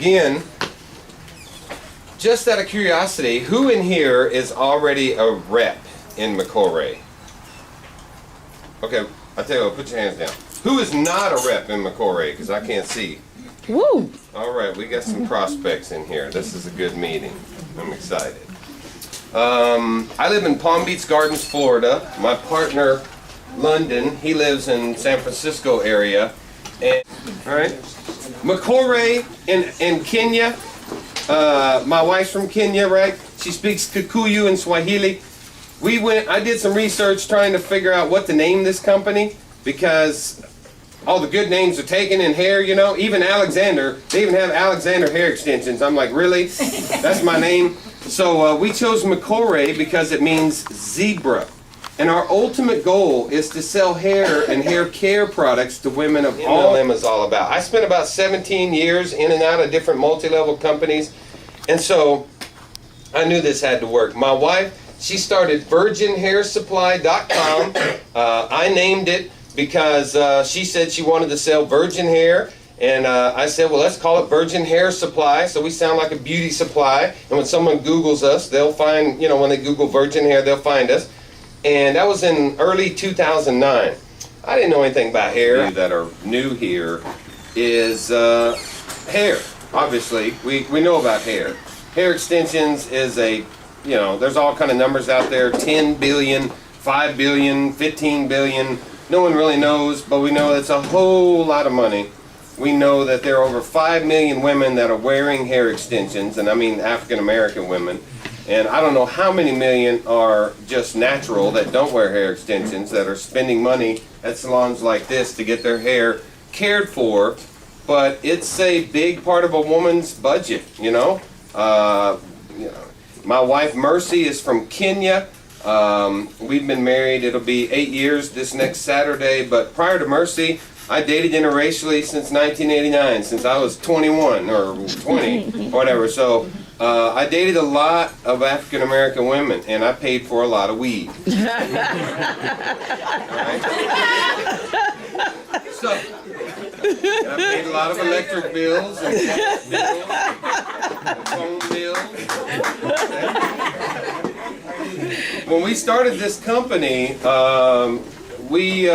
again, just out of curiosity, who in here is already a rep in Micore? Okay, I'll tell you what, put your hands down. Who is not a rep in Micore? Because I can't see. Woo! All right, we got some prospects in here. This is a good meeting. I'm excited. I live in Palm Beach Gardens, Florida. My partner, London, he lives in San Francisco area. And, all right, Micore in Kenya. My wife's from Kenya, right? She speaks Kikuyu and Swahili. I did some research trying to figure out what to name this company, because all the good names are taken in hair, you know. Even Alexander, they even have Alexander hair extensions. I'm like, really? That's my name? So we chose Micore because it means zebra. And our ultimate goal is to sell hair and hair care products to women of all. MLM is all about. I spent about 17 years in and out of different multi-level companies. And so I knew this had to work. My wife, she started virginhairsupply.com. I named it because she said she wanted to sell virgin hair. And I said, well, let's call it Virgin Hair Supply, so we sound like a beauty supply. And when someone Googles us, they'll find, you know, when they Google virgin hair, they'll find us. And that was in early 2009. I didn't know anything about hair. That are new here is hair. Obviously, we know about hair. Hair extensions is a, you know, there's all kind of numbers out there, 10 billion, 5 billion, 15 billion. No one really knows, but we know it's a whole lot of money. We know that there are over 5 million women that are wearing hair extensions, and I mean African American women. And I don't know how many million are just natural that don't wear hair extensions, that are spending money at salons like this to get their hair cared for. But it's a big part of a woman's budget, you know. My wife Mercy is from Kenya. We've been married, it'll be 8 years this next Saturday. But prior to Mercy, I dated interracially since 1989, since I was 21 or 20 or whatever. So I dated a lot of African American women, and I paid for a lot of weed. All right? So I paid a lot of electric bills and gas bills and phone bills. When we started this company, we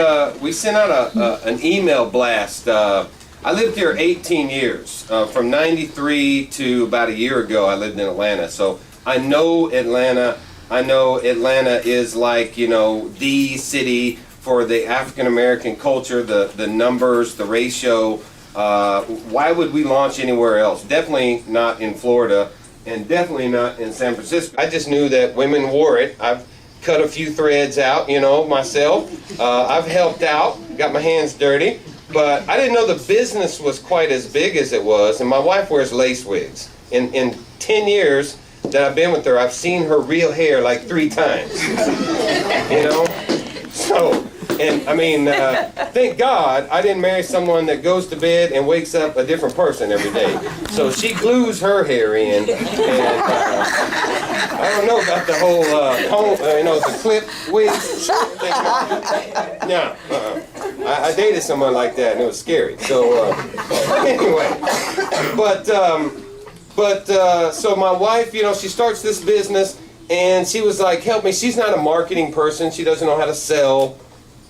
sent out an email blast. I lived here 18 years. From 93 to about a year ago, I lived in Atlanta. So I know Atlanta. I know Atlanta is like, you know, the city for the African American culture, the numbers, the ratio. Why would we launch anywhere else? Definitely not in Florida, and definitely not in San Francisco. I just knew that women wore it. I've cut a few threads out, you know, myself. I've helped out, got my hands dirty, but I didn't know the business was quite as big as it was. And my wife wears lace wigs. In 10 years that I've been with her, I've seen her real hair like 3 times. You know? So, and I mean, thank God I didn't marry someone that goes to bed and wakes up a different person every day. So she glues her hair in, and I don't know about the whole, you know, the clip wigs. Yeah, I dated someone like that, and it was scary. So anyway, so my wife, you know, she starts this business, and she was like, help me. She's not a marketing person. She doesn't know how to sell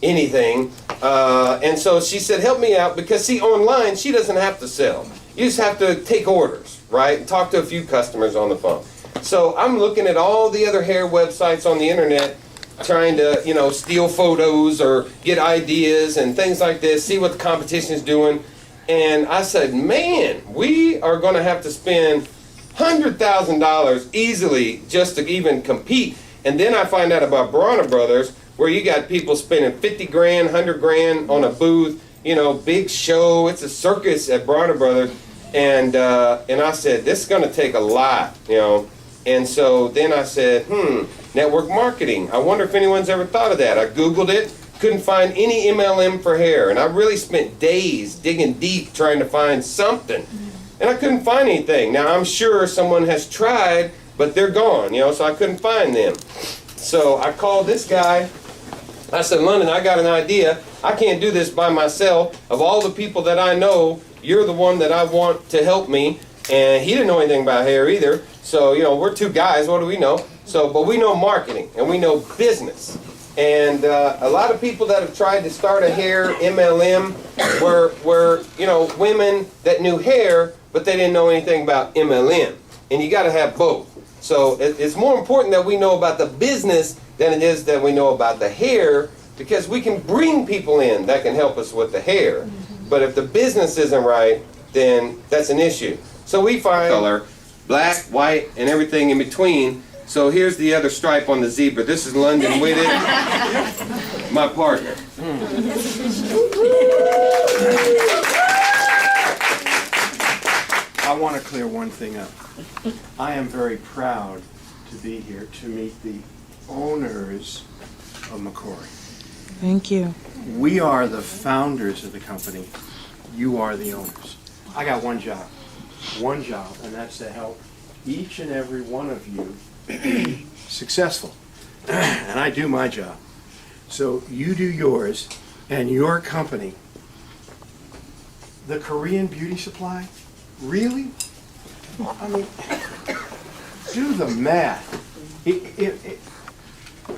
anything. And so she said, help me out, because see, online, she doesn't have to sell. You just have to take orders, right? And talk to a few customers on the phone. So I'm looking at all the other hair websites on the internet, trying to, you know, steal photos or get ideas and things like this, see what the competition is doing. And I said, man, we are going to have to spend $100,000 easily just to even compete. And then I find out about Bronner Brothers, where you got people spending 50 grand, 100 grand on a booth, you know, big show. It's a circus at Bronner Brothers. And I said, this is going to take a lot, you know. And so then I said, network marketing. I wonder if anyone's ever thought of that. I Googled it, couldn't find any MLM for hair. And I really spent days digging deep trying to find something. And I couldn't find anything. Now, I'm sure someone has tried, but they're gone, you know, so I couldn't find them. So I called this guy. I said, London, I got an idea. I can't do this by myself. Of all the people that I know, you're the one that I want to help me. and he didn't know anything about hair either. So, you know, we're two guys, what do we know? So, but we know marketing, and we know business. And a lot of people that have tried to start a hair MLM were, you know, women that knew hair, but they didn't know anything about MLM. And you got to have both. So it's more important that we know about the business than it is that we know about the hair, because we can bring people in that can help us with the hair. But if the business isn't right, then that's an issue. So we find color, black, white, and everything in between. So here's the other stripe on the zebra. This is London Witted, my partner. I want to clear one thing up. I am very proud to be here to meet the owners of Micore. Thank you. We are the founders of the company. You are the owners. I got one job, and that's to help each and every one of you be successful. And I do my job. So you do yours, and your company, the Korean beauty supply, really? I mean, do the math.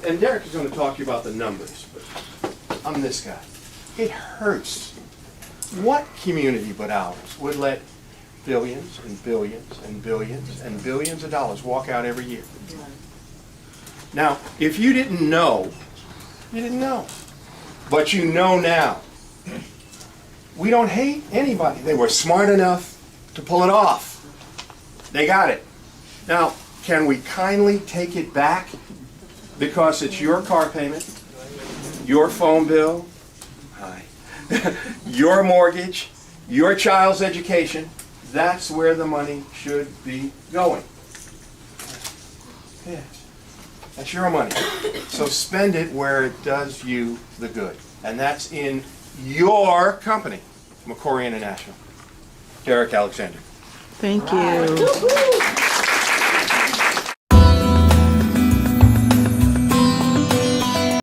And Derrick is going to talk to you about the numbers, but I'm this guy. It hurts. What community but ours would let billions and billions and billions and billions of dollars walk out every year? Now, if you didn't know, you didn't know. But you know now. We don't hate anybody. They were smart enough to pull it off. They got it. Now, can we kindly take it back? Because it's your car payment, your phone bill, your mortgage, your child's education. That's where the money should be going. Yeah. That's your money. So spend it where it does you the good. And that's in your company, Micore International. Derrick Alexander. Thank you.